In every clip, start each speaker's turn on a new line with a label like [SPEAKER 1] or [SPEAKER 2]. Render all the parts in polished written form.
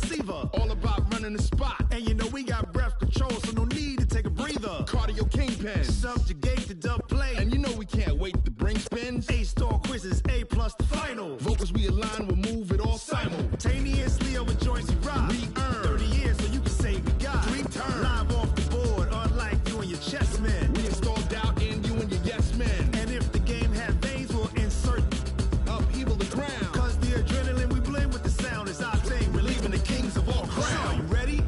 [SPEAKER 1] receiver. All about running the spot. And you know we got breath control, so no need to take a breather. Cardio kingpin. Subjugate the dub play. And you know we can't wait to bring spins. A-star quizzes, A+ the final. Vocals we align, we'll move it all simultaneously over joints we rock. We earn 30 years, so you can say we got 3 turns. Live off the board, unlike you and your chess men. We install doubt in you and your yes men. And if the game had veins, we'll insert upheaval the ground. Cause the adrenaline we blend with the sound is our thing. We're leaving the kings of all crowns. Are you ready?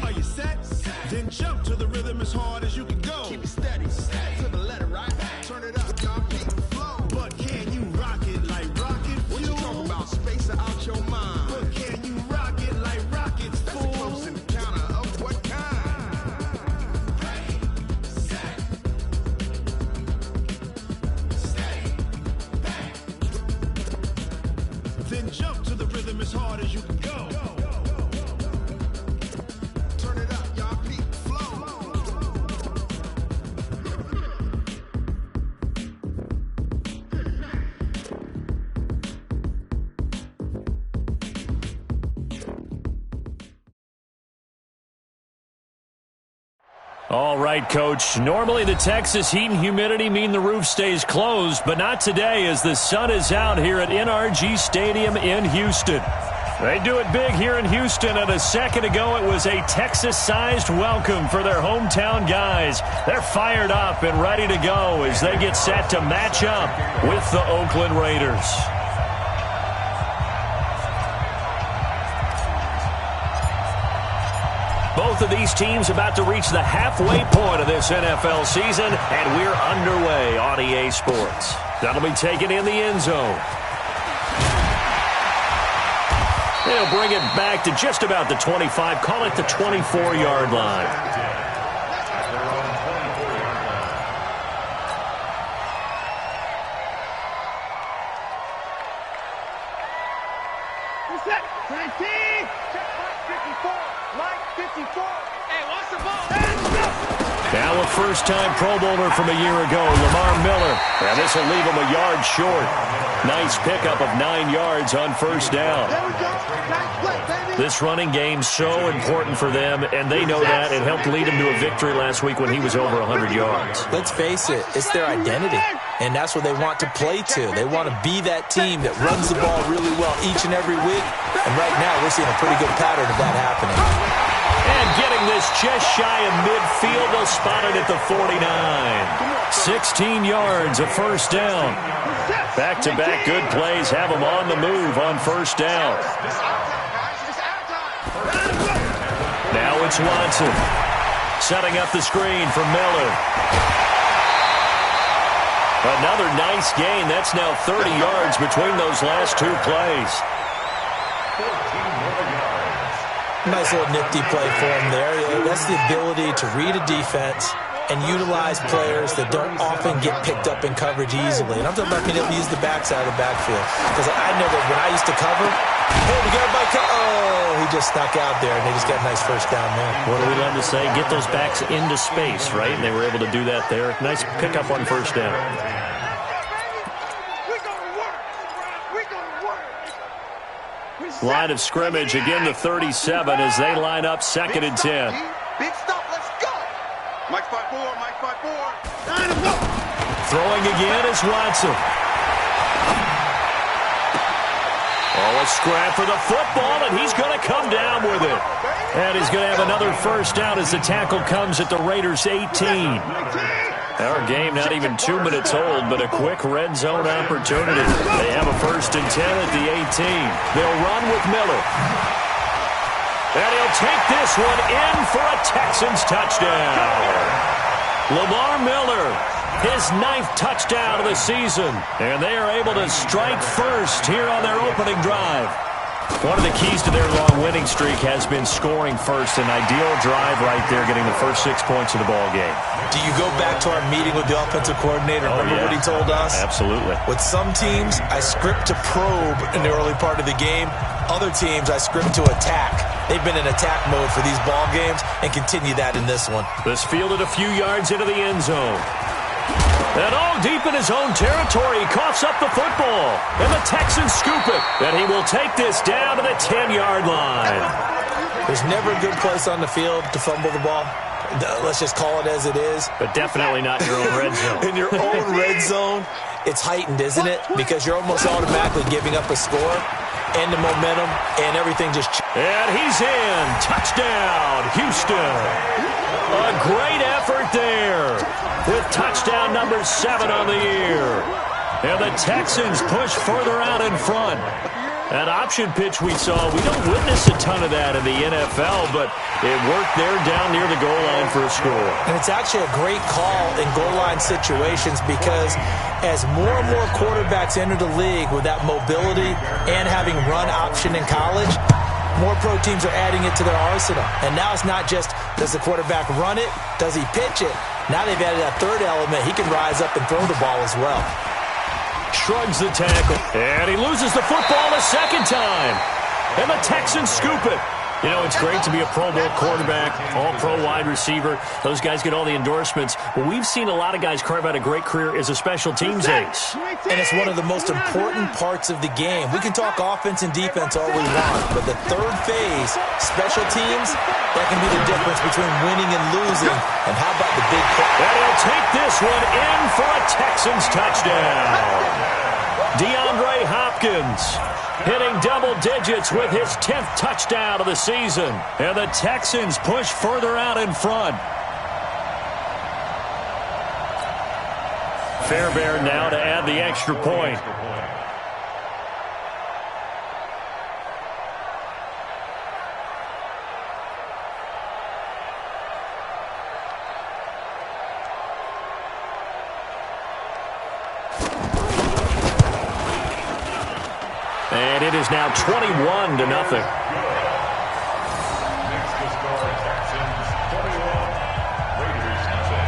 [SPEAKER 1] Are you set? Then jump to the rhythm as hard as you can go. Keep it steady, to the letter, right? Turn it up, y'all, beat the flow. But can you rock it like rocket fuel? What you talking about? Space out your mind. But can you rock it like rockets, fool? That's a close encounter of what kind? Then jump to the rhythm as hard as you can go. Turn it up, y'all, beat the flow.
[SPEAKER 2] All right, Coach. Normally the Texas heat and humidity mean the roof stays closed, but not today as the sun is out here at NRG Stadium in Houston. They do it big here in Houston, and a second ago it was a Texas-sized welcome for their hometown guys. They're fired up and ready to go as they get set to match up with the Oakland Raiders. Both of these teams about to reach the halfway point of this NFL season, and we're underway on EA Sports. That'll be taken in the end zone. They'll bring it back to just about the 25, call it the 24-yard line. Now a first-time Pro Bowler from a year ago, Lamar Miller. And this will leave him a yard short. Nice pickup of 9 yards on first down. This running game's so important for them, and they know that. It helped lead him to a victory last week when he was over 100 yards.
[SPEAKER 3] Let's face it, it's their identity, and that's what they want to play to. They want to be that team that runs the ball really well each and every week, and right now we're seeing a pretty good pattern of that happening.
[SPEAKER 2] And getting this just shy of midfield, they'll spot it at the 49. 16 yards, a first down. Back-to-back good plays have them on the move on first down. Now it's Watson setting up the screen for Miller. Another nice gain. That's now 30 yards between those last 2 plays.
[SPEAKER 3] Nice little nifty play for him there. That's the ability to read a defense and utilize players that don't often get picked up in coverage easily. And I'm talking about being able to use the backside of the backfield. Because I know that when I used to cover, hey, we got everybody he just snuck out there, and they just got a nice first down there.
[SPEAKER 2] What do we love to say? Get those backs into space, right? And they were able to do that there. Nice pickup on first down. Line of scrimmage, again the 37 as they line up 2nd and 10.
[SPEAKER 4] Big stop, let's go. Mike 5-4, Mike 5-4.
[SPEAKER 2] Throwing again is Watson. Oh, a scrap for the football, and he's going to come down with it. And he's going to have another first down as the tackle comes at the Raiders' 18. Our game not even 2 minutes old, but a quick red zone opportunity. They have a 1st and 10 at the 18. They'll run with Miller. And he'll take this one in for a Texans touchdown. Lamar Miller, his 9th touchdown of the season. And they are able to strike first here on their opening drive. One of the keys to their long winning streak has been scoring first. An ideal drive right there, getting the first 6 points of the ball game.
[SPEAKER 3] Do you go back to our meeting with the offensive coordinator? Remember what he told us?
[SPEAKER 2] Absolutely.
[SPEAKER 3] With some teams, I script to probe in the early part of the game. Other teams, I script to attack. They've been in attack mode for these ball games and continue that in this one.
[SPEAKER 2] This fielded a few yards into the end zone. And all deep in his own territory, he coughs up the football. And the Texans scoop it. And he will take this down to the 10-yard line.
[SPEAKER 3] There's never a good place on the field to fumble the ball. Let's just call it as it is.
[SPEAKER 2] But definitely not in your own red zone.
[SPEAKER 3] In your own red zone, it's heightened, isn't it? Because you're almost automatically giving up a score and the momentum and everything just...
[SPEAKER 2] And he's in. Touchdown, Houston. A great effort there with touchdown number 7 on the year. And the Texans push further out in front. That option pitch we saw, we don't witness a ton of that in the NFL, but it worked there down near the goal line for a score.
[SPEAKER 3] And it's actually a great call in goal line situations because as more and more quarterbacks enter the league with that mobility and having run option in college, more pro teams are adding it to their arsenal. And now it's not just, does the quarterback run it? Does he pitch it? Now they've added that third element. He can rise up and throw the ball as well.
[SPEAKER 2] Shrugs the tackle, and he loses the football a second time. And the Texans scoop it. You know, it's great to be a Pro Bowl quarterback, all-pro wide receiver. Those guys get all the endorsements. But we've seen a lot of guys carve out a great career as a special teams ace.
[SPEAKER 3] And it's one of the most important parts of the game. We can talk offense and defense all we want, but the third phase, special teams, that can be the difference between winning and losing. And how about the big play?
[SPEAKER 2] And he'll take this one in for a Texans touchdown. DeAndre Hopkins hitting double digits with his 10th touchdown of the season. And the Texans push further out in front. Fairbairn now to add the extra point. And it is now 21-0.
[SPEAKER 5] Next to score, Texans 21, Raiders 10.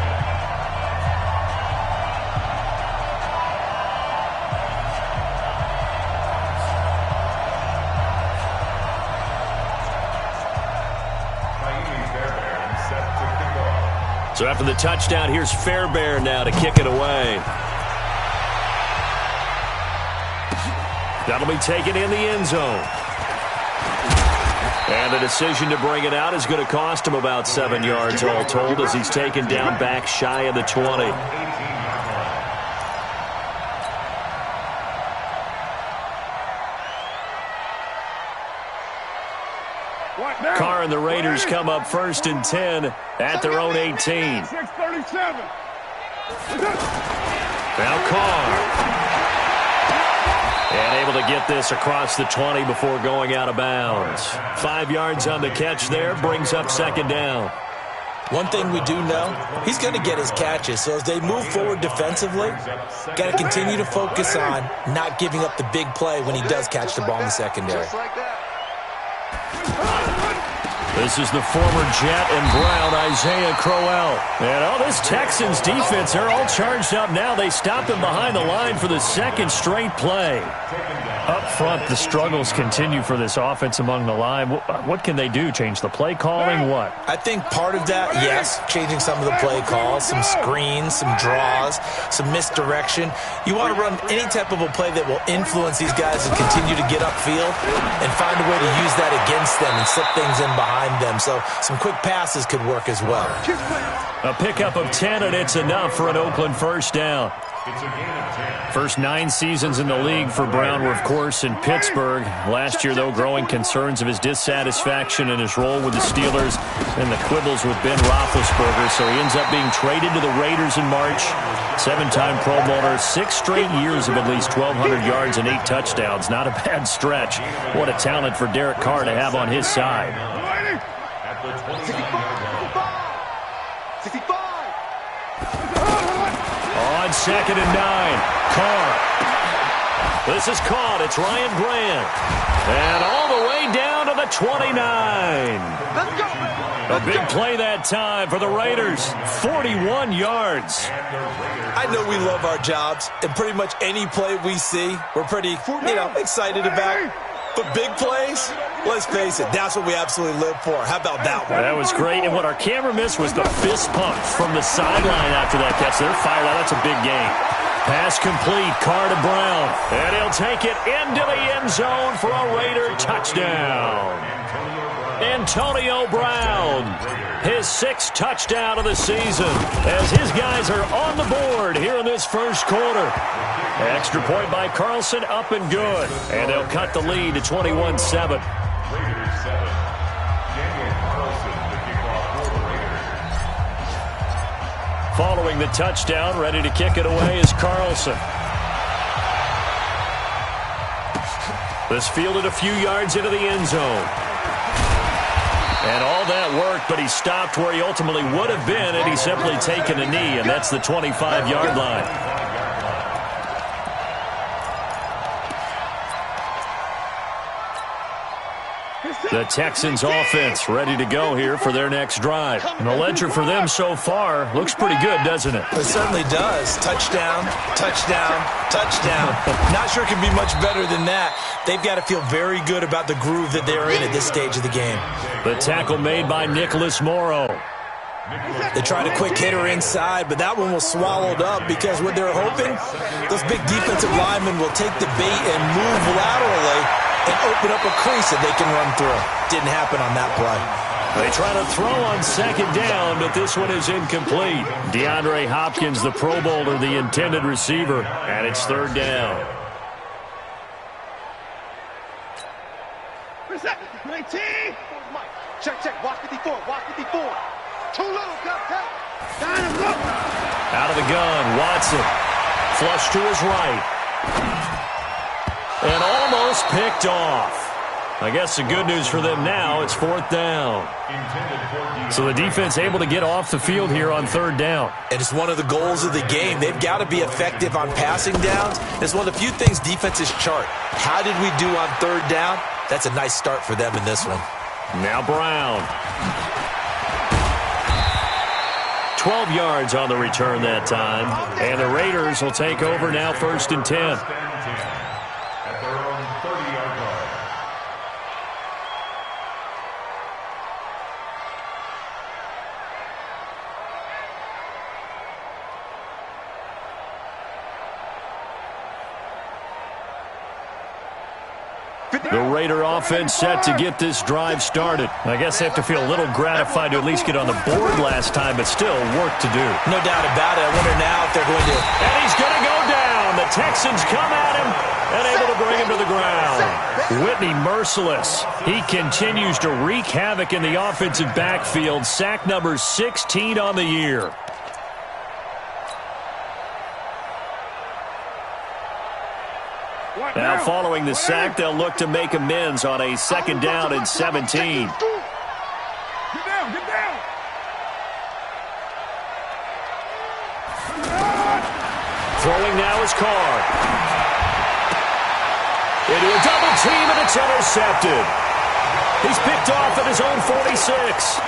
[SPEAKER 5] Fairbairn set to kick off.
[SPEAKER 2] So after the touchdown, here's Fairbairn now to kick it away. That'll be taken in the end zone. And the decision to bring it out is going to cost him about 7 yards all told as he's taken down back shy of the 20. Carr and the Raiders come up 1st and 10 at their own 18.
[SPEAKER 1] 637.
[SPEAKER 2] Now Carr. And able to get this across the 20 before going out of bounds. 5 yards on the catch there, brings up 2nd down.
[SPEAKER 3] One thing we do know, he's going to get his catches. So as they move forward defensively, got to continue to focus on not giving up the big play when he does catch the ball in the secondary.
[SPEAKER 2] This is the former Jet and Brown, Isaiah Crowell. And this Texans defense, they're all charged up now. They stop him behind the line for the 2nd straight play. Up front, the struggles continue for this offense among the line. What can they do? Change the play calling? What?
[SPEAKER 3] I think part of that, yes, changing some of the play calls, some screens, some draws, some misdirection. You want to run any type of a play that will influence these guys to continue to get upfield and find a way to use that against them and slip things in behind them. So some quick passes could work as well.
[SPEAKER 2] A pickup of 10, and it's enough for an Oakland 1st down. First 9 seasons in the league for Brown were, of course, in Pittsburgh. Last year, though, growing concerns of his dissatisfaction in his role with the Steelers and the quibbles with Ben Roethlisberger. So he ends up being traded to the Raiders in March. 7-time Pro Bowler, 6 straight years of at least 1,200 yards and 8 touchdowns. Not a bad stretch. What a talent for Derek Carr to have on his side.
[SPEAKER 4] At the 65.
[SPEAKER 2] On 2nd and 9, Carr. This is caught. It's Ryan Grant. And all the way down to the 29. A big play that time for the Raiders. 41 yards.
[SPEAKER 3] I know we love our jobs, and pretty much any play we see, we're pretty, excited about. But big plays, let's face it, that's what we absolutely live for. How about that one?
[SPEAKER 2] That was great. And what our camera missed was the fist pump from the sideline after that catch. They're fired out. That's a big game. Pass complete. Carr to Brown. And he'll take it into the end zone for a Raider touchdown. Antonio Brown. His 6th touchdown of the season as his guys are on the board here in this first quarter. Extra point by Carlson, up and good. And they'll cut the lead to 21-7. Following the touchdown, ready to kick it away is Carlson. This fielded a few yards into the end zone. And all that worked, but he stopped where he ultimately would have been had he simply taken a knee, and that's the 25-yard line. The Texans offense ready to go here for their next drive. And the ledger for them so far looks pretty good, doesn't it?
[SPEAKER 3] It certainly does. Touchdown, touchdown, touchdown. Not sure it can be much better than that. They've got to feel very good about the groove that they're in at this stage of the game.
[SPEAKER 2] The tackle made by Nicholas Morrow.
[SPEAKER 3] They tried a quick hitter inside, but that one was swallowed up because what they're hoping, those big defensive linemen will take the bait and move laterally and open up a crease that they can run through. Didn't happen on that play.
[SPEAKER 2] They try to throw on second down, but this one is incomplete. DeAndre Hopkins, the Pro Bowler, the intended receiver, and it's third down.
[SPEAKER 4] Check, watch 54, watch 54. Too little, cut.
[SPEAKER 2] Out of the gun, Watson. Flush to his right. And almost picked off. I guess the good news for them now, it's fourth down. So the defense able to get off the field here on third down.
[SPEAKER 3] And it's one of the goals of the game. They've got to be effective on passing downs. It's one of the few things defenses chart. How did we do on third down? That's a nice start for them in this one.
[SPEAKER 2] Now Brown. 12 yards on the return that time. And the Raiders will take over now, 1st and 10. The Raider offense set to get this drive started. I guess they have to feel a little gratified to at least get on the board last time, but still work to do.
[SPEAKER 3] No doubt about it. I wonder now if they're going to...
[SPEAKER 2] And he's going to go down. The Texans come at him and able to bring him to the ground. Whitney merciless. He continues to wreak havoc in the offensive backfield. Sack number 16 on the year. Now following the sack, they'll look to make amends on a 2nd down and 17.
[SPEAKER 4] Get down.
[SPEAKER 2] Throwing now is Carr. Into a double team, and it's intercepted. He's picked off at his own 46.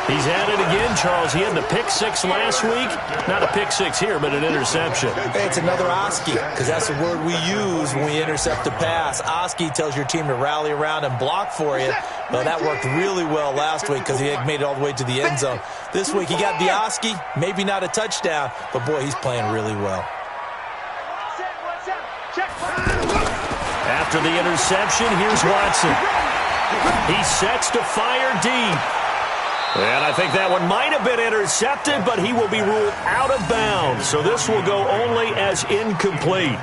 [SPEAKER 2] He's at it again, Charles. He had the pick 6 last week. Not a pick 6 here, but an interception.
[SPEAKER 3] Hey, it's another Oski, because that's the word we use when we intercept a pass. Oski tells your team to rally around and block for you. Well, that worked really well last week because he had made it all the way to the end zone. This week, he got the Oski, maybe not a touchdown, but, boy, he's playing really well.
[SPEAKER 2] After the interception, here's Watson. He sets to fire deep. And I think that one might have been intercepted, but he will be ruled out of bounds. So this will go only as incomplete.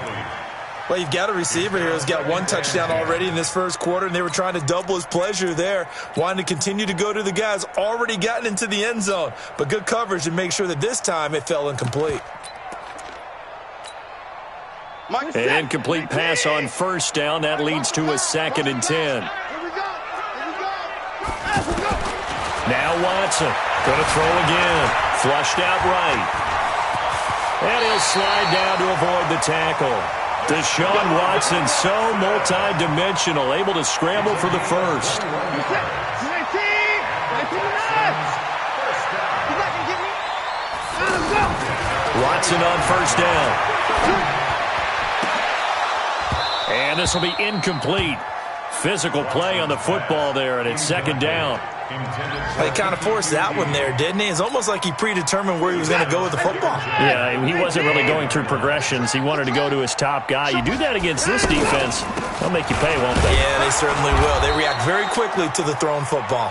[SPEAKER 3] Well, you've got a receiver here who's got 1 touchdown already in this first quarter, and they were trying to double his pleasure there, wanting to continue to go to the guys already gotten into the end zone. But good coverage to make sure that this time it fell incomplete.
[SPEAKER 2] An incomplete pass on 1st down. That leads to a 2nd and 10. Now Watson, going to throw again. Flushed out right. And he'll slide down to avoid the tackle. Deshaun Watson, so multi-dimensional, able to scramble for the first. Watson on 1st down. And this will be incomplete. Physical play on the football there, and it's 2nd down.
[SPEAKER 3] He kind of forced that one there, didn't he? It's almost like he predetermined where he was going to go with the football.
[SPEAKER 2] Yeah, he wasn't really going through progressions. He wanted to go to his top guy. You do that against this defense, they'll make you pay, won't they?
[SPEAKER 3] Yeah, they certainly will. They react very quickly to the thrown football.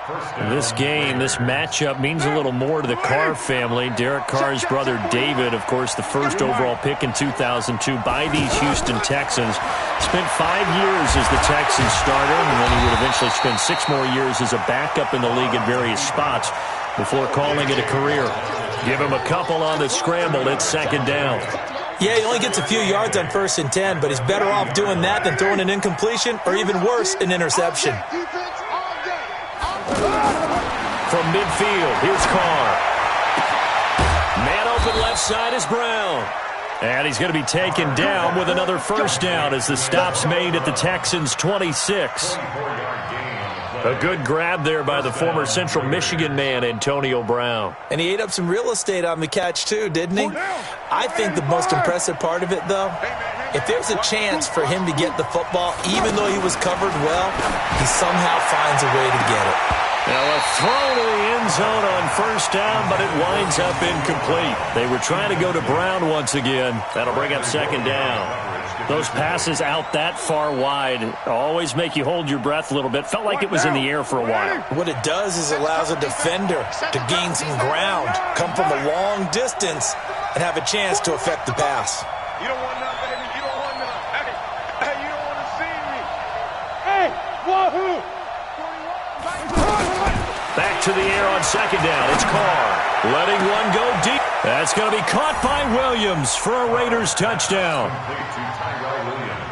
[SPEAKER 2] This game, this matchup means a little more to the Carr family. Derek Carr's brother David, of course, the first overall pick in 2002 by these Houston Texans. Spent 5 years as the Texans starter, and then he would eventually spend 6 more years as a backup in the league in various spots before calling it a career. Give him a couple on the scramble. It's second down.
[SPEAKER 3] Yeah, he only gets a few yards on 1st and 10, but he's better off doing that than throwing an incompletion or even worse, an interception.
[SPEAKER 2] From midfield, here's Carr. Man open left side is Brown. And he's going to be taken down with another first down as the stop's made at the Texans' 26. A good grab there by the former Central Michigan man, Antonio Brown.
[SPEAKER 3] And he ate up some real estate on the catch, too, didn't he? I think the most impressive part of it, though, if there's a chance for him to get the football, even though he was covered well, he somehow finds a way to get it.
[SPEAKER 2] Now a throw to the end zone on first down, but it winds up incomplete. They were trying to go to Brown once again. That'll bring up second down. Those passes out that far wide always make you hold your breath a little bit. Felt like it was in the air for a while.
[SPEAKER 3] What it does is it allows a defender to gain some ground, come from a long distance, and have a chance to affect the pass.
[SPEAKER 4] You don't want none, baby. You don't want none. Hey, you don't want to see me. Hey, wahoo!
[SPEAKER 2] Back to the air on second down. It's Carr letting one go deep. That's going to be caught by Williams for a Raiders touchdown.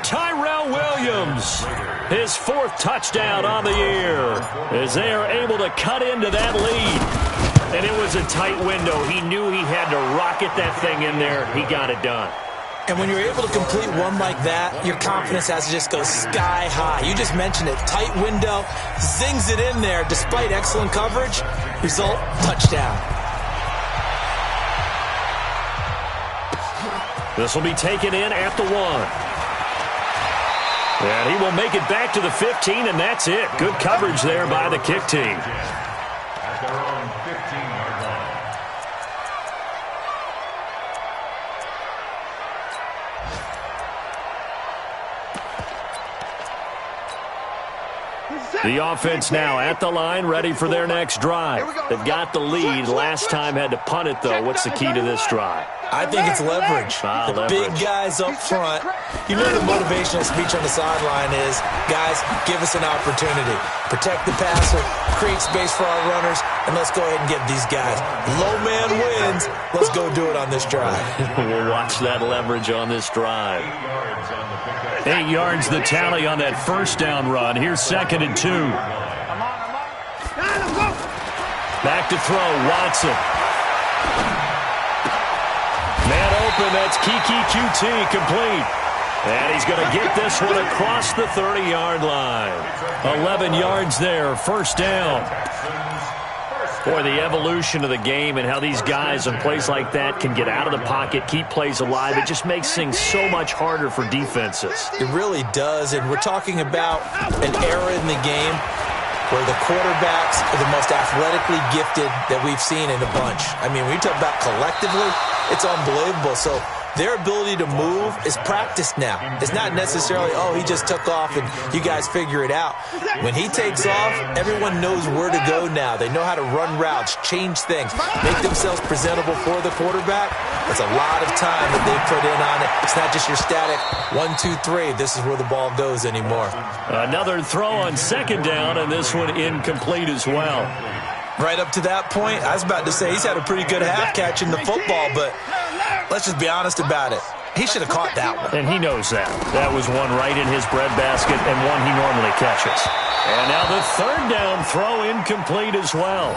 [SPEAKER 2] Tyrell Williams, his 4th touchdown on the year, as they are able to cut into that lead. And it was a tight window. He knew he had to rocket that thing in there. He got it done.
[SPEAKER 3] And when you're able to complete one like that, your confidence has to just go sky high. You just mentioned it. Tight window, zings it in there despite excellent coverage. Result, touchdown.
[SPEAKER 2] This will be taken in at the 1. And he will make it back to the 15, and that's it. Good coverage there by the kick team.
[SPEAKER 5] At their own 15-yard line.
[SPEAKER 2] The offense now at the line, ready for their next drive. They've got the lead. Last time had to punt it, though. What's the key to this drive?
[SPEAKER 3] I think it's leverage. The big guys up front. You know the motivational speech on the sideline is, guys, give us an opportunity. Protect the passer, create space for our runners, and let's go ahead and get these guys. Low man wins. Let's go do it on this drive.
[SPEAKER 2] We'll watch that leverage on this drive. 8 yards the tally on that first down run. Here's second and 2. Back to throw, Watson. Man open, that's Kiki QT complete. And he's going to get this one across the 30-yard line. 11 yards there, first down. Boy, the evolution of the game and how these guys in plays like that can get out of the pocket, keep plays alive, it just makes things so much harder for defenses.
[SPEAKER 3] It really does, and we're talking about an era in the game where the quarterbacks are the most athletically gifted that we've seen in a bunch. I mean, when you talk about collectively, it's unbelievable. So their ability to move is practiced now. It's not necessarily, oh, he just took off and you guys figure it out. When he takes off, everyone knows where to go now. They know how to run routes, change things, make themselves presentable for the quarterback. It's a lot of time that they put in on it. It's not just your static 1, 2, 3. This is where the ball goes anymore.
[SPEAKER 2] Another throw on second down, and this one incomplete as well.
[SPEAKER 3] Right up to that point, I was about to say he's had a pretty good half catching the football, but let's just be honest about it. He should have caught that one.
[SPEAKER 2] And he knows that. That was one right in his breadbasket and one he normally catches. And now the third down throw incomplete as well.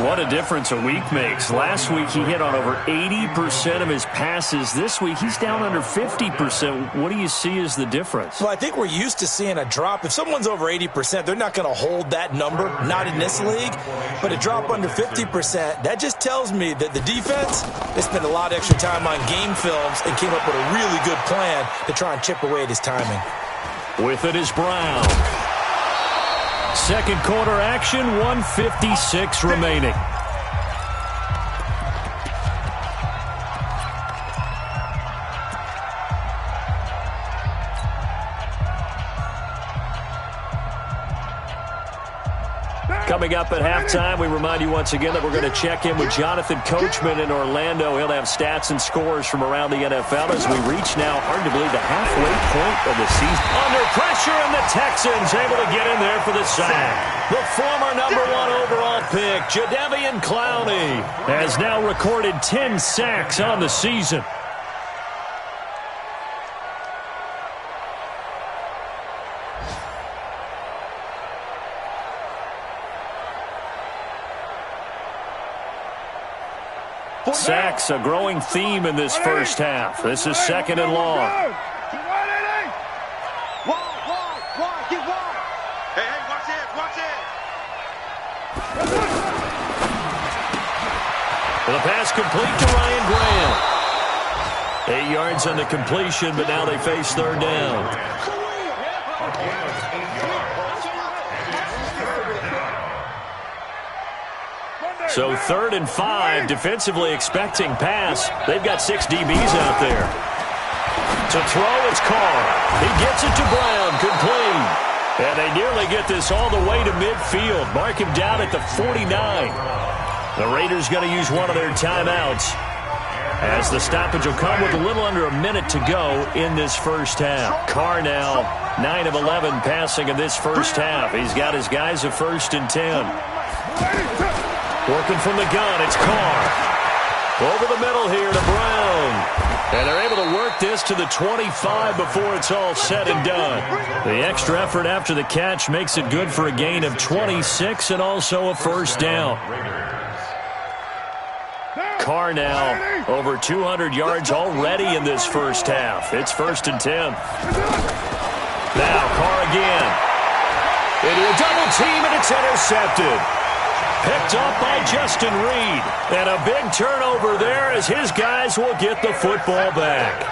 [SPEAKER 2] What a difference a week makes. Last week he hit on over 80% of his passes. This week he's down under 50%. What do you see as the difference?
[SPEAKER 3] Well, I think we're used to seeing a drop. If someone's over 80%, they're not going to hold that number, not in this league. But a drop under 50%, that just tells me that the defense, they spent a lot of extra time on game films and came up with a really good plan to try and chip away at his timing.
[SPEAKER 2] With it is Brown. Second quarter action, 1:56 remaining. Coming up at halftime, we remind you once again that we're going to check in with Jonathan Coachman in Orlando. He'll have stats and scores from around the NFL as we reach now, hard to believe, the halfway point of the season. Under pressure, and the Texans able to get in there for the sack. The former #1 overall pick, Jadeveon Clowney, has now recorded 10 sacks on the season. Sacks, a growing theme in this first half. This is 2nd and long.
[SPEAKER 4] Wide, get wide. Hey, watch it.
[SPEAKER 2] The pass complete to Ryan Graham. 8 yards on the completion, but now they face 3rd down. So 3rd and 5, defensively expecting pass. They've got 6 DBs out there. To throw, it's Carr. He gets it to Brown, complete. And they nearly get this all the way to midfield. Mark him down at the 49. The Raiders going to use one of their timeouts, as the stoppage will come with a little under a minute to go in this first half. Carr now 9 of 11 passing in this first half. He's got his guys a 1st and 10. Working from the gun, it's Carr. Over the middle here to Brown. And they're able to work this to the 25 before it's all said and done. The extra effort after the catch makes it good for a gain of 26 and also a 1st down. Carr now over 200 yards already in this first half. It's 1st and 10. Now Carr again. Into a double team, and it's intercepted. Picked up by Justin Reed. And a big turnover there as his guys will get the football back.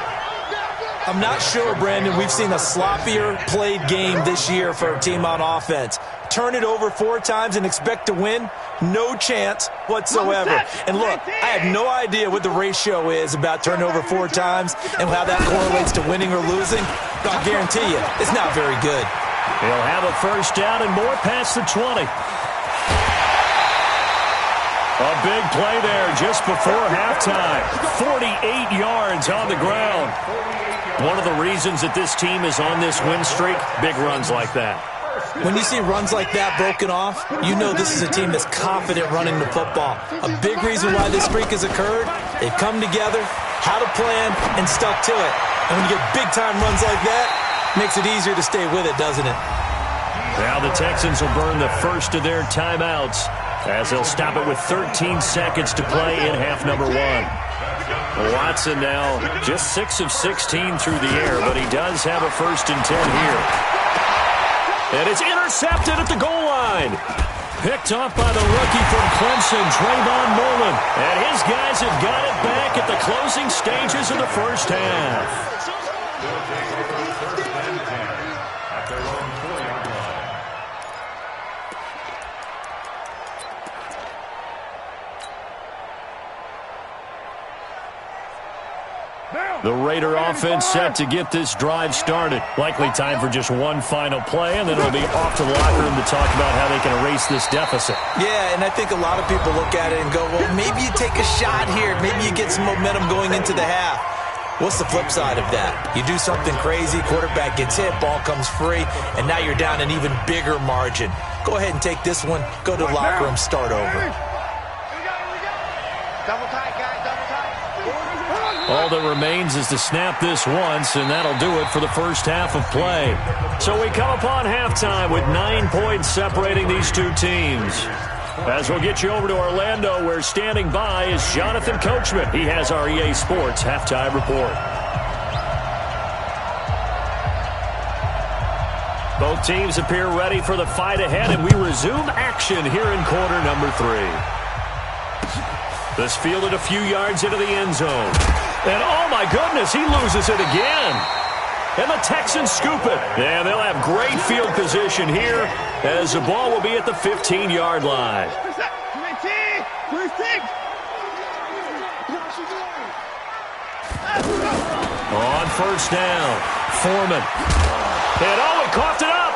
[SPEAKER 3] I'm not sure, Brandon, we've seen a sloppier played game this year for a team on offense. Turn it over 4 times and expect to win? No chance whatsoever. And look, I have no idea what the ratio is about turning over 4 times and how that correlates to winning or losing. But I'll guarantee you, it's not very good.
[SPEAKER 2] He'll have a 1st down and more past the 20. A big play there just before halftime. 48 yards on the ground. One of the reasons that this team is on this win streak, big runs like that.
[SPEAKER 3] When you see runs like that broken off, you know this is a team that's confident running the football. A big reason why this streak has occurred, they've come together, had a plan, and stuck to it. And when you get big-time runs like that, it makes it easier to stay with it, doesn't it?
[SPEAKER 2] Now the Texans will burn the first of their timeouts, as they'll stop it with 13 seconds to play in half number 1. Watson now just 6 of 16 through the air, but he does have a 1st and 10 here. And it's intercepted at the goal line. Picked off by the rookie from Clemson, Trayvon Mullen. And his guys have got it back at the closing stages of the first half. The Raider offense set to get this drive started. Likely time for just one final play, and then it'll be off to the locker room to talk about how they can erase this deficit.
[SPEAKER 3] Yeah, and I think a lot of people look at it and go, well, maybe you take a shot here. Maybe you get some momentum going into the half. What's the flip side of that? You do something crazy, quarterback gets hit, ball comes free, and now you're down an even bigger margin. Go ahead and take this one, go to the locker room, start over.
[SPEAKER 4] Double tight, guys, double tight.
[SPEAKER 2] All that remains is to snap this once, and that'll do it for the first half of play. So we come upon halftime with 9 points separating these two teams. As we'll get you over to Orlando, where standing by is Jonathan Coachman. He has our EA Sports halftime report. Both teams appear ready for the fight ahead, and we resume action here in quarter number 3. This fielded a few yards into the end zone. And oh my goodness, he loses it again. And the Texans scoop it. And they'll have great field position here, as the ball will be at the 15-yard line. On first down, Foreman. And oh, he coughed it up.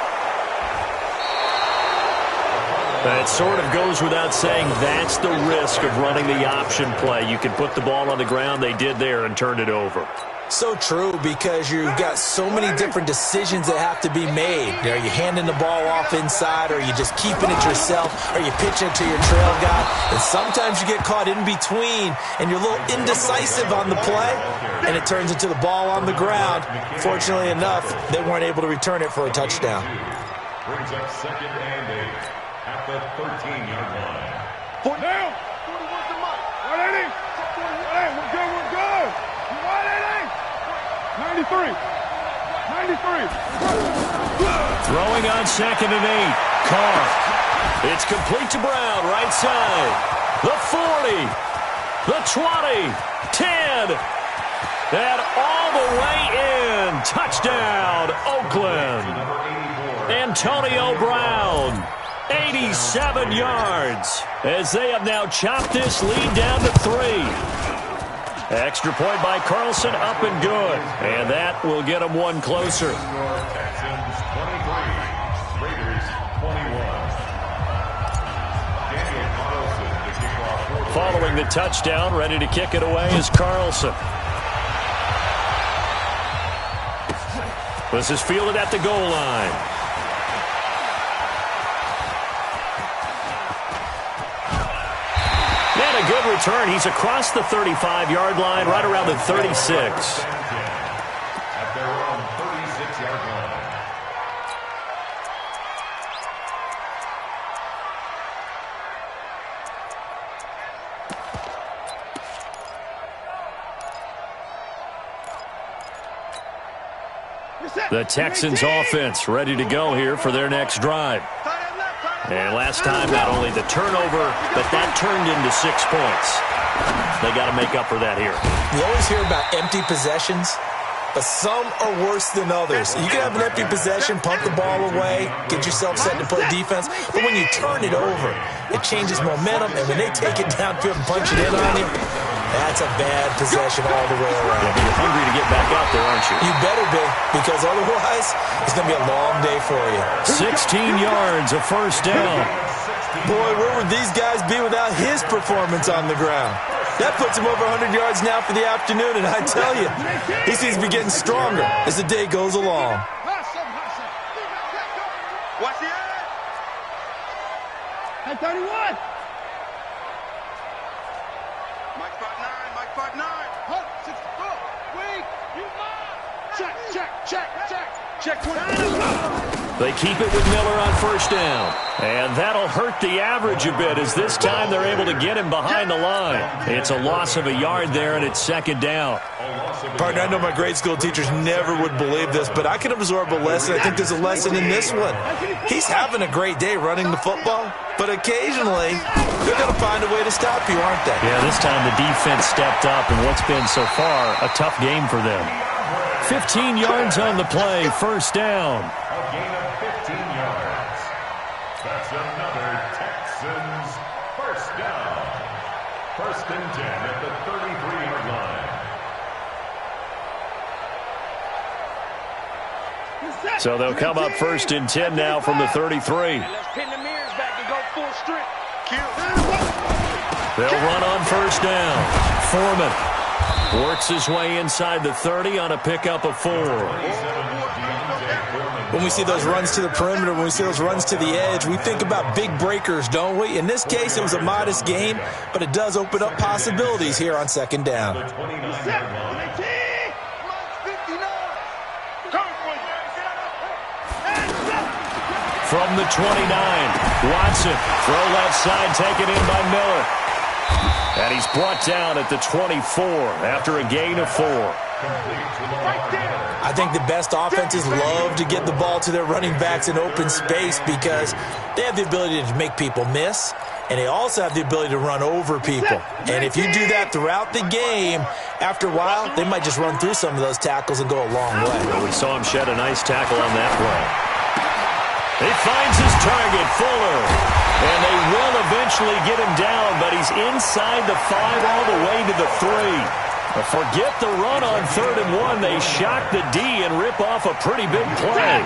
[SPEAKER 2] It sort of goes without saying that's the risk of running the option play. You can put the ball on the ground. They did there and turned it over.
[SPEAKER 3] So true, because you've got so many different decisions that have to be made. Are you handing the ball off inside, or are you just keeping it yourself? Are you pitching it to your trail guy? And sometimes you get caught in between, and you're a little indecisive on the play, and it turns into the ball on the ground. Fortunately enough, they weren't able to return it for a touchdown.
[SPEAKER 5] Brings up 2nd and 8 at the 13-yard line.
[SPEAKER 4] 40 down. 41 to Mike. 180. 180. We're good. We're good. 180. 93. 93.
[SPEAKER 2] Throwing on 2nd and 8. Carr. It's complete to Brown, right side. The 40. The 20. 10. And all the way in. Touchdown, Oakland. Antonio Brown. 87 yards. As they have now chopped this lead down to 3. Extra point by Carlson, up and good. And that will get them one closer.
[SPEAKER 5] Texans 23, Raiders 21.
[SPEAKER 2] Following the touchdown, ready to kick it away is Carlson. This is fielded at the goal line. And a good return. He's across the 35-yard line, right around the 36.
[SPEAKER 5] At their own 36-yard line.
[SPEAKER 2] The Texans offense ready to go here for their next drive. And last time, not only the turnover, but that turned into 6 points. They got to make up for that here.
[SPEAKER 3] You always hear about empty possessions, but some are worse than others. You can have an empty possession, pump the ball away, get yourself set to play defense, but when you turn it over, it changes momentum, and when they take it downfield and punch it in on you, that's a bad possession all the way around.
[SPEAKER 2] Yeah, but you're hungry to get back out there, aren't you?
[SPEAKER 3] You better be, because otherwise, it's going to be a long day for you.
[SPEAKER 2] 16 yards, a first down.
[SPEAKER 3] Boy, where would these guys be without his performance on the ground? That puts him over 100 yards now for the afternoon, and I tell you, he seems to be getting stronger as the day goes along.
[SPEAKER 4] Watch the edge. Hey, 31. Mike 5'9", Mike 5'9". Huh, 64. Weak. You check, check, check, check. Check 29.
[SPEAKER 2] They keep it with Miller on first down. And that'll hurt the average a bit as this time they're able to get him behind the line. It's a loss of a yard there, and it's 2nd down.
[SPEAKER 3] Partner, I know my grade school teachers never would believe this, but I can absorb a lesson. I think there's a lesson in this one. He's having a great day running the football, but occasionally they're going to find a way to stop you, aren't they?
[SPEAKER 2] Yeah, this time the defense stepped up, and what's been so far a tough game for them. 15 yards on the play, first down.
[SPEAKER 5] A gain of 15 yards. That's another Texans first down. 1st and 10 at the 33-yard line.
[SPEAKER 2] So they'll come up 1st and 10 now from the 33.
[SPEAKER 4] Let's pin the mirrors back and go full strip.
[SPEAKER 2] They'll run on first down. Foreman works his way inside the 30 on a pickup of 4.
[SPEAKER 3] When we see those runs to the perimeter, when we see those runs to the edge, we think about big breakers, don't we? In this case, it was a modest gain, but it does open up possibilities here on 2nd down.
[SPEAKER 2] From the 29, Watson, throw left side, taken in by Miller. And he's brought down at the 24 after a gain of 4.
[SPEAKER 3] I think the best offenses love to get the ball to their running backs in open space because they have the ability to make people miss, and they also have the ability to run over people. And if you do that throughout the game, after a while, they might just run through some of those tackles and go a long way.
[SPEAKER 2] Well, we saw him shed a nice tackle on that play. He finds his target, Fuller. And they will eventually get him down, but he's inside the 5 all the way to the 3. Forget the run on 3rd and 1. They shock the D and rip off a pretty big play.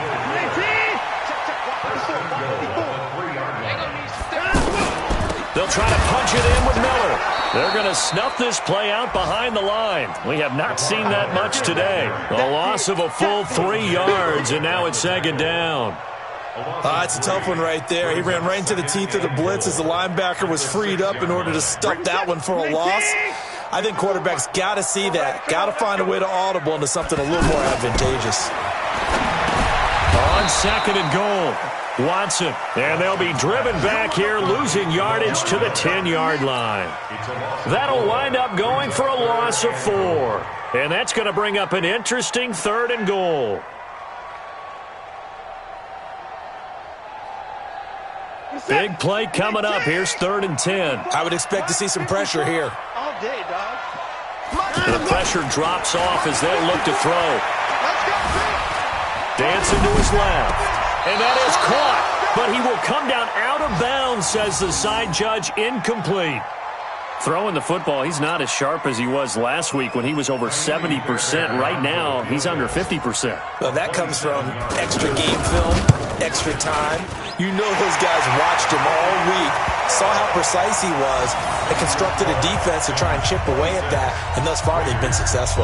[SPEAKER 2] They'll try to punch it in with Miller. They're going to snuff this play out behind the line. We have not seen that much today. A loss of a full 3 yards, and now it's second down.
[SPEAKER 3] It's a tough one right there. He ran right into the teeth of the blitz as the linebacker was freed up in order to stuff that one for a loss. I think quarterbacks got to see that. Got to find a way to audible into something a little more advantageous.
[SPEAKER 2] On second and goal, Watson. And they'll be driven back here, losing yardage to the 10-yard line. That'll wind up going for a loss of 4. And that's going to bring up an interesting third and goal. Big play coming up. Here's 3rd and 10.
[SPEAKER 3] I would expect to see some pressure here.
[SPEAKER 4] All day, dog.
[SPEAKER 2] The pressure drops off as they look to throw. Dancing to his left. And that is caught. But he will come down out of bounds, says the side judge. Incomplete. Throwing the football, he's not as sharp as he was last week when he was over 70%. Right now, he's under 50%.
[SPEAKER 3] Well, that comes from extra game film, extra time. You know those guys watched him all week, saw how precise he was, and constructed a defense to try and chip away at that, and thus far they've been successful.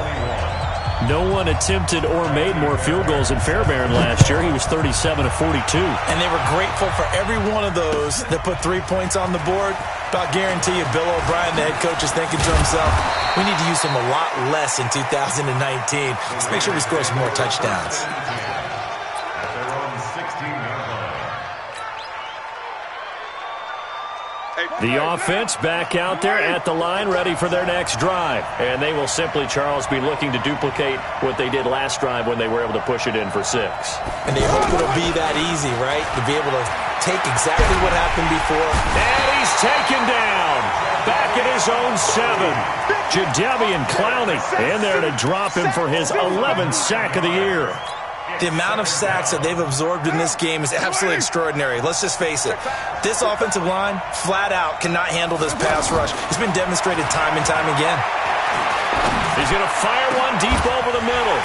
[SPEAKER 2] No one attempted or made more field goals than Fairbairn last year. He was 37 of 42.
[SPEAKER 3] And they were grateful for every one of those that put 3 points on the board. But I'll guarantee you, Bill O'Brien, the head coach, is thinking to himself, we need to use him a lot less in 2019. Let's make sure we score some more touchdowns.
[SPEAKER 2] The offense back out there at the line, ready for their next drive. And they will simply, Charles, be looking to duplicate what they did last drive when they were able to push it in for 6.
[SPEAKER 3] And they hope it'll be that easy, right? To be able to take exactly what happened before.
[SPEAKER 2] And he's taken down. Back at his own 7. Jadeveon Clowney in there to drop him for his 11th sack of the year.
[SPEAKER 3] The amount of sacks that they've absorbed in this game is absolutely extraordinary. Let's just face it. This offensive line, flat out, cannot handle this pass rush. It's been demonstrated time and time again.
[SPEAKER 2] He's going to fire one deep over the middle.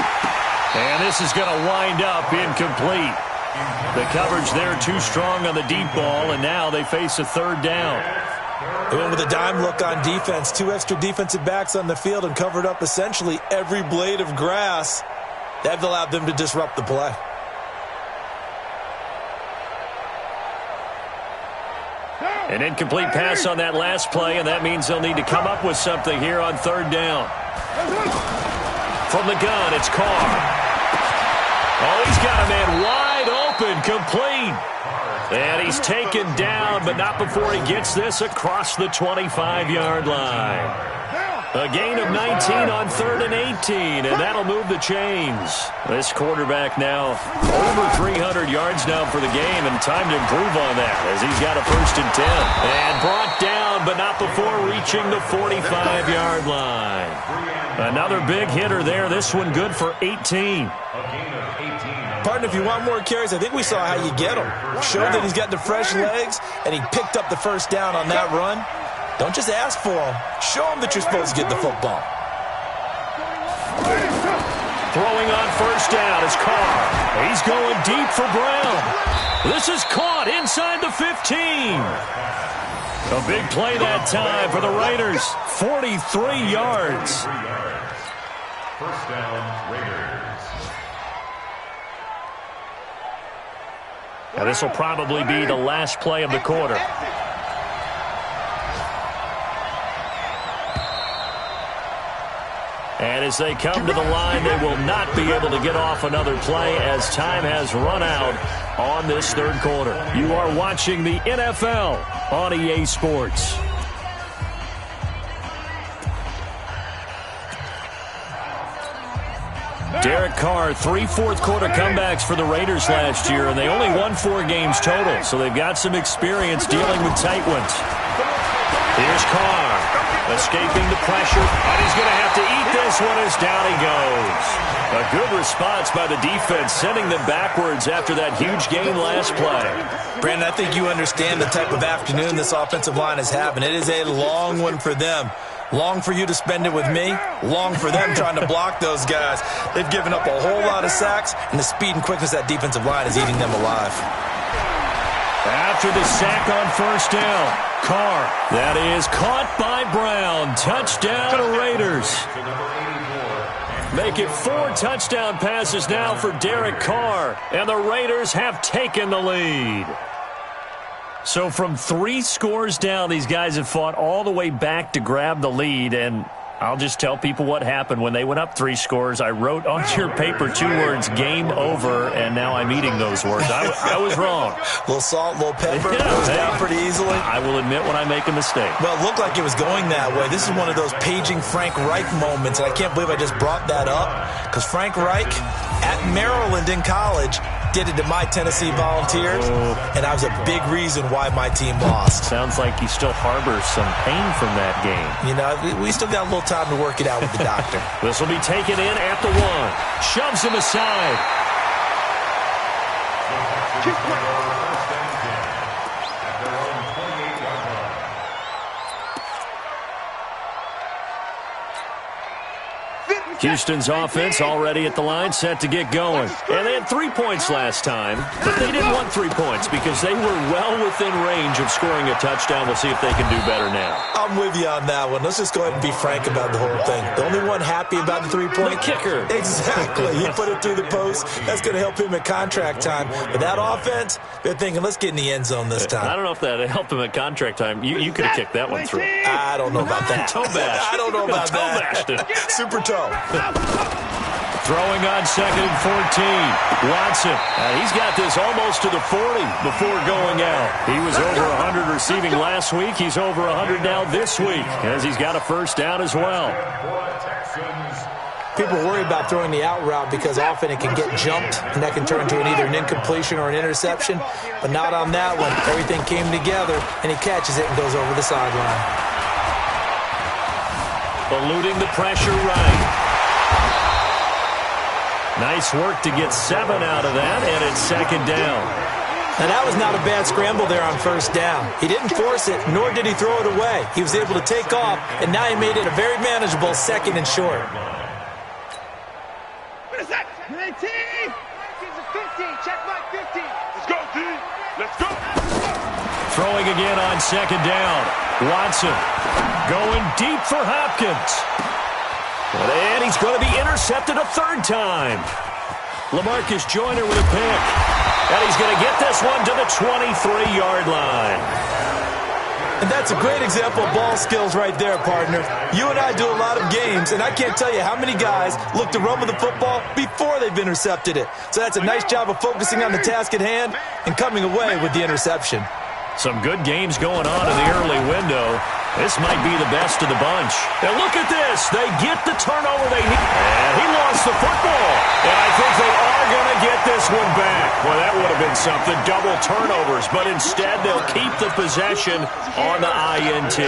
[SPEAKER 2] And this is going to wind up incomplete. The coverage there too strong on the deep ball, and now they face a 3rd down.
[SPEAKER 3] They went with a dime look on defense. 2 extra defensive backs on the field and covered up essentially every blade of grass. That allowed them to disrupt the play.
[SPEAKER 2] An incomplete pass on that last play, and that means they'll need to come up with something here on 3rd down. From the gun, it's Carr. Oh, he's got a man wide open, complete. And he's taken down, but not before he gets this across the 25-yard line. A gain of 19 on 3rd and 18, and that'll move the chains. This quarterback now over 300 yards now for the game, and time to improve on that as he's got a 1st and 10. And brought down, but not before reaching the 45-yard line. Another big hitter there. This one good for 18.
[SPEAKER 3] Partner, if you want more carries, I think we saw how you get them. Showed that he's got the fresh legs, and he picked up the 1st down on that run. Don't just ask for them. Show them that you're supposed to get the football.
[SPEAKER 2] Throwing on 1st down is Carr. He's going deep for Brown. This is caught inside the 15. A big play that time for the Raiders. 43 yards.
[SPEAKER 5] 1st down, Raiders.
[SPEAKER 2] Now this will probably be the last play of the quarter. And as they come to the line, they will not be able to get off another play as time has run out on this 3rd quarter. You are watching the NFL on EA Sports. Derek Carr, 3 fourth-quarter comebacks for the Raiders last year, and they only won 4 games total, so they've got some experience dealing with tight ones. Here's Carr, escaping the pressure, and he's going to have to eat this one as down he goes. A good response by the defense, sending them backwards after that huge gain last play.
[SPEAKER 3] Brandon, I think you understand the type of afternoon this offensive line is having. It is a long one for them. Long for you to spend it with me. Long for them trying to block those guys. They've given up a whole lot of sacks, and the speed and quickness of that defensive line is eating them alive.
[SPEAKER 2] After the sack on first down, Carr, that is caught by Brown. Touchdown, Raiders. Make it 4 touchdown passes now for Derek Carr, and the Raiders have taken the lead. So from 3 scores down, these guys have fought all the way back to grab the lead, and I'll just tell people what happened when they went up 3 scores. I wrote on your paper 2 words, game over, and now I'm eating those words. I was wrong.
[SPEAKER 3] A little salt, a little pepper, goes down pretty easily.
[SPEAKER 2] I will admit when I make a mistake.
[SPEAKER 3] Well, it looked like it was going that way. This is one of those paging Frank Reich moments, and I can't believe I just brought that up, because Frank Reich at Maryland in college did it to my Tennessee Volunteers, and I was a big reason why my team lost.
[SPEAKER 2] Sounds like he still harbors some pain from that game.
[SPEAKER 3] You know, we still got a little time to work it out with the doctor.
[SPEAKER 2] This will be taken in at the 1. Shoves him aside. Houston's offense already at the line, set to get going. And they had 3 points last time, but they didn't want 3 points because they were well within range of scoring a touchdown. We'll see if they can do better now.
[SPEAKER 3] I'm with you on that one. Let's just go ahead and be frank about the whole thing. The only one happy about the 3-point?
[SPEAKER 2] The kicker.
[SPEAKER 3] Exactly. He put it through the post. That's going to help him at contract time. But that offense, they're thinking, let's get in the end zone this time.
[SPEAKER 2] I don't know if that helped him at contract time. You could have kicked that one through.
[SPEAKER 3] I don't know about that.
[SPEAKER 2] Toe bash.
[SPEAKER 3] I don't know about that.
[SPEAKER 2] Toe bashed it.
[SPEAKER 3] Super toe.
[SPEAKER 2] Throwing on 2nd and 14. Watson. He's got this almost to the 40 before going out. He was over 100 receiving last week. He's over 100 now this week as he's got a first down as well.
[SPEAKER 3] People worry about throwing the out route because often it can get jumped, and that can turn into either an incompletion or an interception. But not on that one. Everything came together, and he catches it and goes over the sideline.
[SPEAKER 2] Eluding the pressure right. Nice work to get 7 out of that, and it's 2nd down.
[SPEAKER 3] Now, that was not a bad scramble there on first down. He didn't force it, nor did he throw it away. He was able to take off, and now he made it a very manageable 2nd and short.
[SPEAKER 4] What is that? 19! 15! Check my 50! Let's go, T! Let's go!
[SPEAKER 2] Throwing again on 2nd down. Watson going deep for Hopkins. And he's going to be intercepted a 3rd time. LaMarcus Joyner with a pick. And he's going to get this one to the 23-yard line.
[SPEAKER 3] And that's a great example of ball skills right there, partner. You and I do a lot of games, and I can't tell you how many guys look to run with the football before they've intercepted it. So that's a nice job of focusing on the task at hand and coming away with the interception.
[SPEAKER 2] Some good games going on in the early window. This might be the best of the bunch. And look at this. They get the turnover they need. And he lost the football. And I think they are going to get this one back. Well, that would have been something. Double turnovers. But instead, they'll keep the possession on the INT.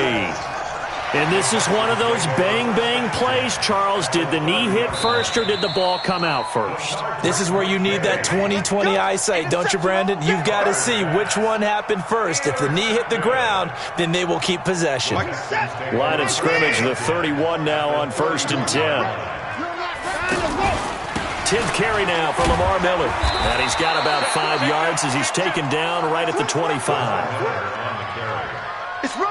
[SPEAKER 2] And this is one of those bang-bang plays, Charles. Did the knee hit first or did the ball come out first?
[SPEAKER 3] This is where you need that 20/20 eyesight, don't you, Brandon? You've got to see which one happened first. If the knee hit the ground, then they will keep possession.
[SPEAKER 2] Line of scrimmage, the 31 now on 1st and 10. 10th carry now for Lamar Miller. And he's got about 5 yards as he's taken down right at the 25.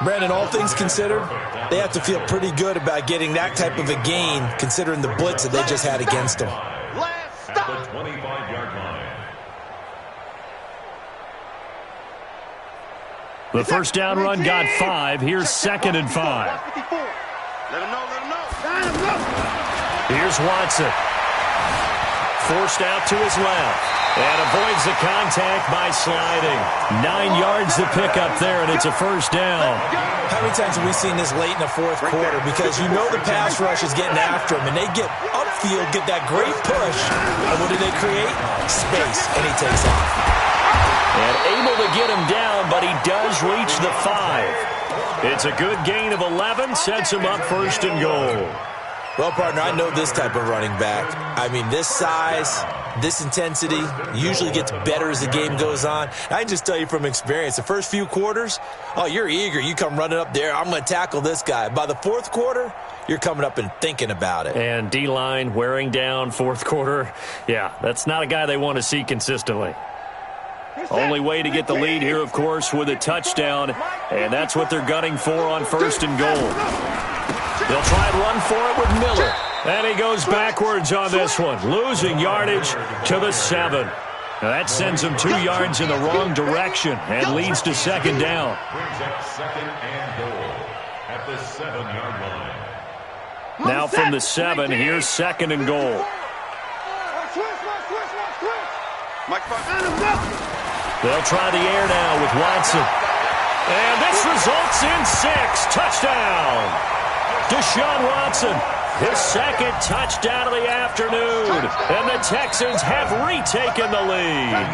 [SPEAKER 3] Brandon, all things considered, they have to feel pretty good about getting that type of a gain, considering the blitz that they just had against them.
[SPEAKER 5] At the 25-yard line.
[SPEAKER 2] The first down run got 5. Here's 2nd and 5.
[SPEAKER 4] Let him know.
[SPEAKER 2] Here's Watson. Forced out to his left. And avoids the contact by sliding. 9 yards to pick up there, and it's a first down.
[SPEAKER 3] How many times have we seen this late in the 4th quarter? Because you know the pass rush is getting after him, and they get upfield, get that great push. And what do they create? Space, and he takes off.
[SPEAKER 2] And able to get him down, but he does reach the 5. It's a good gain of 11, sets him up 1st and goal.
[SPEAKER 3] Well, partner, I know this type of running back. I mean, this size, this intensity usually gets better as the game goes on. I can just tell you from experience, the first few quarters, oh, you're eager. You come running up there, I'm going to tackle this guy. By the 4th quarter, you're coming up and thinking about it.
[SPEAKER 2] And D-line wearing down 4th quarter. Yeah, that's not a guy they want to see consistently. Only way to get the lead here, of course, with a touchdown, and that's what they're gunning for on 1st and goal. They'll try and run for it with Miller, and he goes backwards on this one, losing yardage to the 7. Now that sends him 2 yards in the wrong direction and leads to 2nd down.
[SPEAKER 5] Brings up 2nd and goal at the 7-yard line.
[SPEAKER 2] Now from the 7, here's 2nd and goal. They'll try the air now with Watson. And this results in 6. Touchdown! Deshaun Watson, his 2nd touchdown of the afternoon. And the Texans have retaken the lead.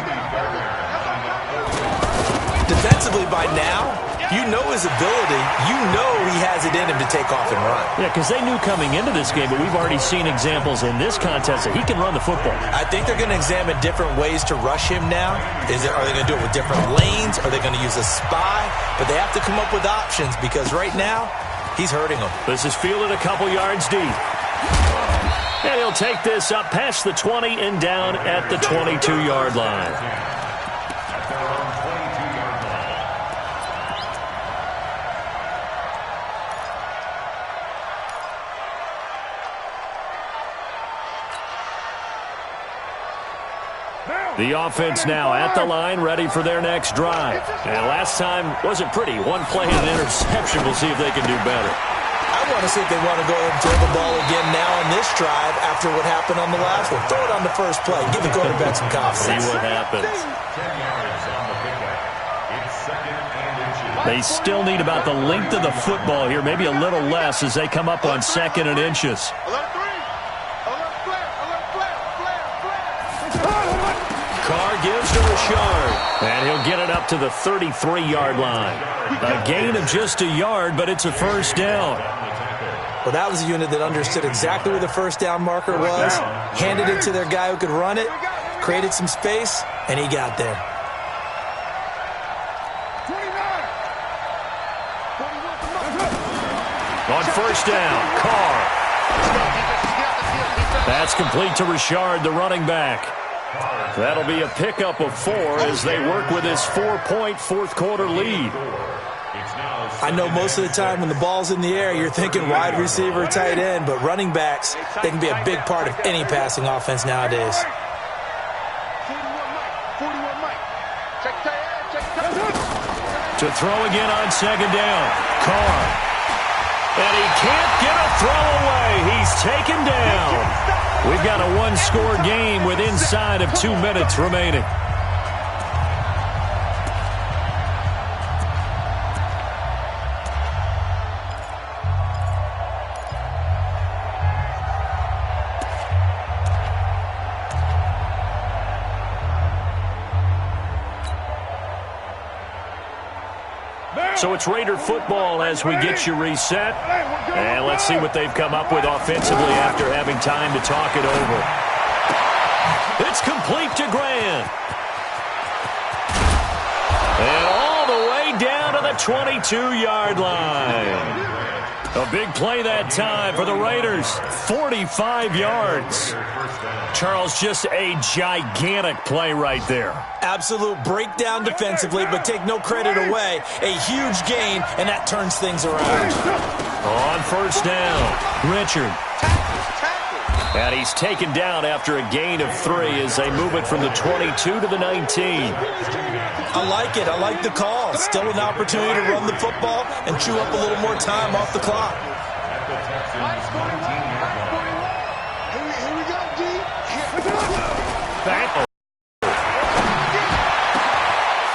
[SPEAKER 3] Defensively by now, you know his ability. You know he has it in him to take off and run.
[SPEAKER 2] Yeah, because they knew coming into this game, but we've already seen examples in this contest that he can run the football.
[SPEAKER 3] I think they're going to examine different ways to rush him now. Are they going to do it with different lanes? Are they going to use a spy? But they have to come up with options because right now, he's hurting them.
[SPEAKER 2] This is fielded a couple yards deep. And he'll take this up past the 20 and down at the 22-yard line. The offense now at the line, ready for their next drive. And last time wasn't pretty. One play and an interception. We'll see if they can do better.
[SPEAKER 3] I want to see if they want to go ahead and throw the ball again now on this drive after what happened on the last one. Throw it on the first play. Give the quarterback some confidence.
[SPEAKER 2] See what happens.
[SPEAKER 5] 10 yards on the pickup. It's 2nd and inches.
[SPEAKER 2] They still need about the length of the football here, maybe a little less as they come up on 2nd and inches. Carr gives to Richard, and he'll get it up to the 33-yard line. A gain of just a yard, but it's a 1st down.
[SPEAKER 3] Well, that was a unit that understood exactly where the 1st down marker was, handed it to their guy who could run it, created some space, and he got there.
[SPEAKER 2] On 1st down, Carr. That's complete to Richard, the running back. That'll be a pickup of 4 as they work with this 4-point fourth-quarter lead.
[SPEAKER 3] I know most of the time when the ball's in the air, you're thinking wide receiver, tight end, but running backs, they can be a big part of any passing offense nowadays.
[SPEAKER 2] To throw again on 2nd down, Carr. And he can't get a throw away. He's taken down. We've got a 1-score game with inside of 2 minutes remaining. So it's Raider football as we get you reset. And let's see what they've come up with offensively after having time to talk it over. It's complete to Grant. And all the way down to the 22-yard line. A big play that time for the Raiders. 45 yards. Charles, just a gigantic play right there.
[SPEAKER 3] Absolute breakdown defensively, but take no credit away. A huge gain, and that turns things around.
[SPEAKER 2] On 1st down, Richard. And he's taken down after a gain of 3 as they move it from the 22 to the 19.
[SPEAKER 3] I like it. I like the call. Still an opportunity to run the football and chew up a little more time off the clock.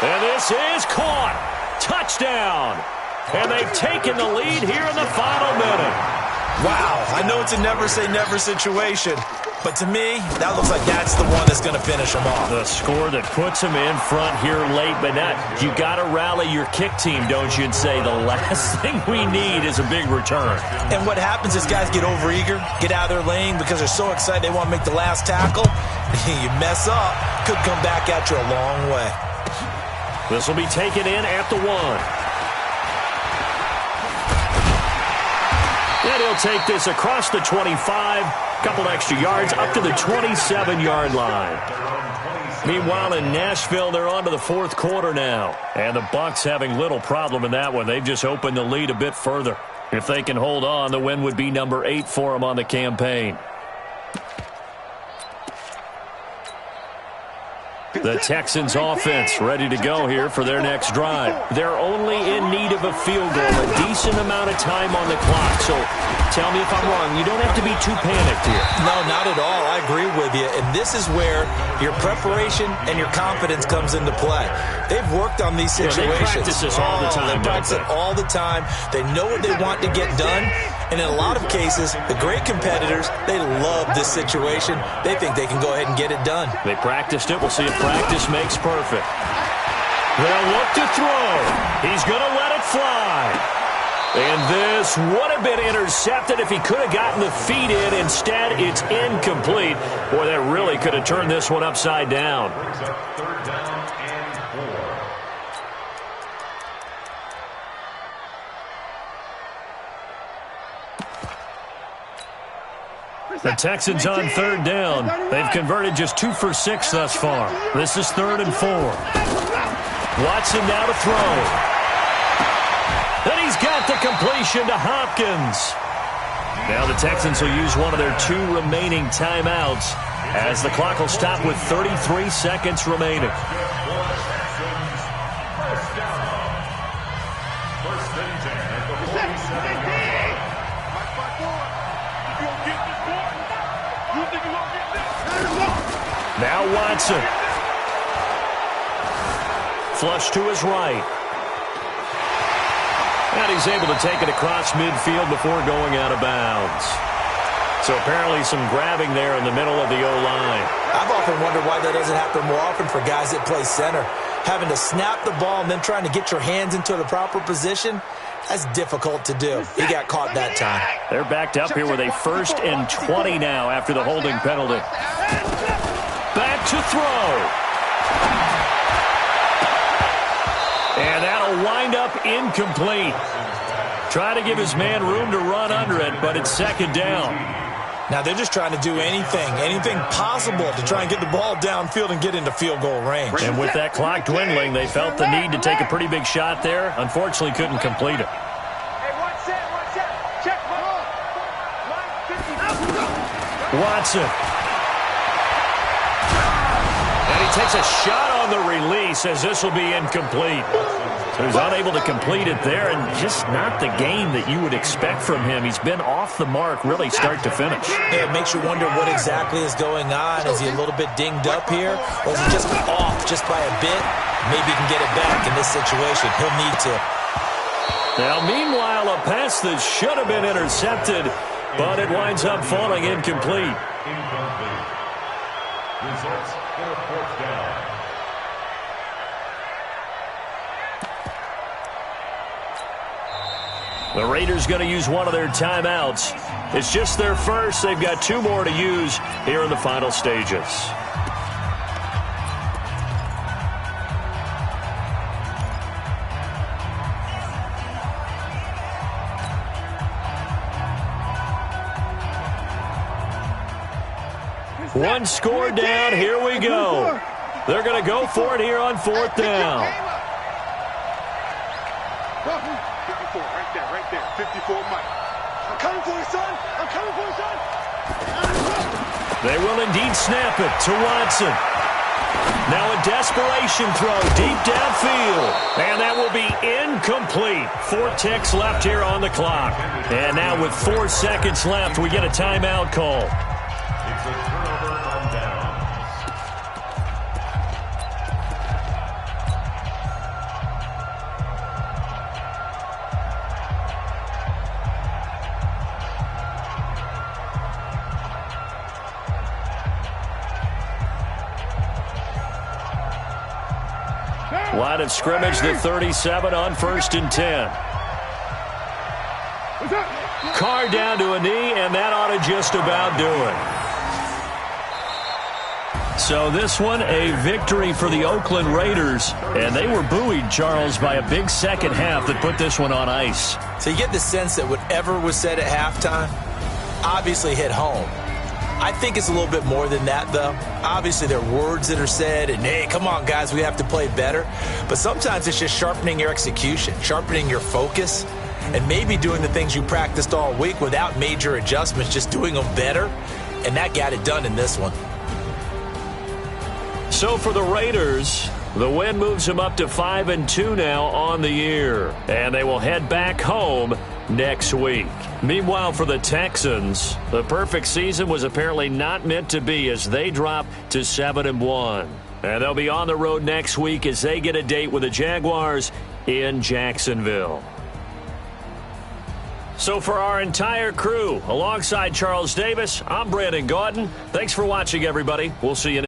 [SPEAKER 2] And this is caught. Touchdown. And they've taken the lead here in the final minute.
[SPEAKER 3] Wow, I know it's a never-say-never situation, but to me, that looks like that's the one that's going to finish them off.
[SPEAKER 2] The score that puts them in front here late, but not. You got to rally your kick team, don't you, and say the last thing we need is a big return.
[SPEAKER 3] And what happens is guys get overeager, get out of their lane because they're so excited they want to make the last tackle. You mess up, could come back at you a long way.
[SPEAKER 2] This will be taken in at the 1. And he'll take this across the 25, couple extra yards, up to the 27-yard line. Meanwhile, in Nashville, they're on to the fourth quarter now. And the Bucs having little problem in that one. They've just opened the lead a bit further. If they can hold on, the win would be number 8 for them on the campaign. The Texans offense ready to go here for their next drive. They're only in need of a field goal, a decent amount of time on the clock. So tell me if I'm wrong. You don't have to be too panicked here.
[SPEAKER 3] No, not at all. I agree with you. And this is where your preparation and your confidence comes into play. They've worked on these situations.
[SPEAKER 2] Yeah, they practice this all the time.
[SPEAKER 3] They practice it all the time. They know what they want to get done. And in a lot of cases, the great competitors, they love this situation. They think they can go ahead and get it done.
[SPEAKER 2] They practiced it. We'll see if practice makes perfect. They'll look to throw. He's going to let it fly. And this would have been intercepted if he could have gotten the feet in. Instead, it's incomplete. Boy, that really could have turned this one upside down.
[SPEAKER 5] Third down and 4.
[SPEAKER 2] The Texans on third down. They've converted just 2 for 6 thus far. This is 3rd and 4. Watson now to throw. And he's got the completion to Hopkins. Now the Texans will use one of their 2 remaining timeouts as the clock will stop with 33 seconds remaining.
[SPEAKER 5] First down. 1st and 10 at the 47-yard line.
[SPEAKER 2] Now Watson. Flush to his right. And he's able to take it across midfield before going out of bounds. So apparently some grabbing there in the middle of the O-line.
[SPEAKER 3] I've often wondered why that doesn't happen more often for guys that play center. Having to snap the ball and then trying to get your hands into the proper position, that's difficult to do. He got caught that time.
[SPEAKER 2] They're backed up here with a 1st and 20 now after the holding penalty. Back to throw. And that'll wind up incomplete. Try to give his man room to run under it, but it's 2nd down.
[SPEAKER 3] Now they're just trying to do anything possible to try and get the ball downfield and get into field goal range.
[SPEAKER 2] And with that clock dwindling, they felt the need to take a pretty big shot there. Unfortunately, couldn't complete it.
[SPEAKER 4] Hey, watch that. Check.
[SPEAKER 2] Watson. And he takes a shot on the release as this will be incomplete. So he's unable to complete it there, and just not the game that you would expect from him. He's been off the mark really start to finish.
[SPEAKER 3] Yeah, it makes you wonder what exactly is going on. Is he a little bit dinged up here? Or is he just off just by a bit? Maybe he can get it back in this situation. He'll need to.
[SPEAKER 2] Now, meanwhile, a pass that should have been intercepted, but it winds up falling incomplete.
[SPEAKER 5] Incomplete. Results in a 4th down.
[SPEAKER 2] The Raiders going to use one of their timeouts. It's just their first. They've got 2 more to use here in the final stages. One score down. Here we go. They're going to go for it here on 4th down.
[SPEAKER 4] 54, Mike. I'm coming for you, son.
[SPEAKER 2] They will indeed snap it to Watson. Now a desperation throw deep downfield. And that will be incomplete. 4 ticks left here on the clock. And now with 4 seconds left, we get a timeout call.
[SPEAKER 5] It's a turnover on downs.
[SPEAKER 2] Line of scrimmage, the 37 on 1st and 10. Carr down to a knee, and that ought to just about do it. So this one, a victory for the Oakland Raiders, and they were buoyed, Charles, by a big second half that put this one on ice.
[SPEAKER 3] So you get the sense that whatever was said at halftime obviously hit home. I think it's a little bit more than that, though. Obviously, there are words that are said, and, hey, come on, guys, we have to play better. But sometimes it's just sharpening your execution, sharpening your focus, and maybe doing the things you practiced all week without major adjustments, just doing them better. And that got it done in this one.
[SPEAKER 2] So for the Raiders, the win moves them up to 5-2 now on the year. And they will head back home next week. Meanwhile, for the Texans, the perfect season was apparently not meant to be as they drop to 7-1. And they'll be on the road next week as they get a date with the Jaguars in Jacksonville. So for our entire crew, alongside Charles Davis, I'm Brandon Gaudin. Thanks for watching, everybody. We'll see you next